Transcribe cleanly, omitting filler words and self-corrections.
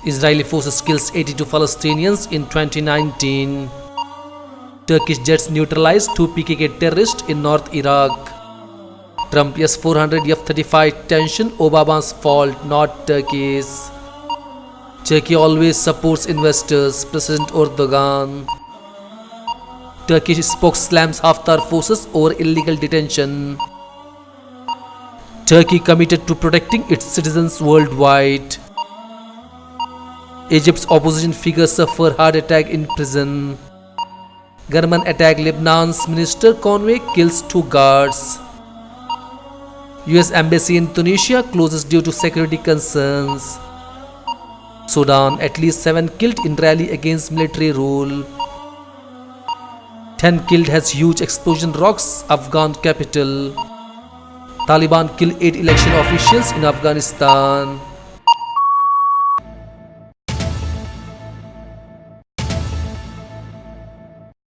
Israeli forces kills 82 Palestinians in 2019. Turkish jets neutralized 2 PKK terrorists in North Iraq. Trump S-400 F-35 tension Obama's fault, not Turkey's. Turkey always supports investors, President Erdogan. Turkish spokes slams Haftar forces over illegal detention. Turkey committed to protecting its citizens worldwide. Egypt's opposition figures suffer heart attack in prison. Gunmen attack Lebanon's Minister Conway kills 2 guards. US embassy in Tunisia closes due to security concerns. Sudan, at least 7 killed in rally against military rule. 10 killed has huge explosion rocks Afghan capital. Taliban kill 8 election officials in Afghanistan.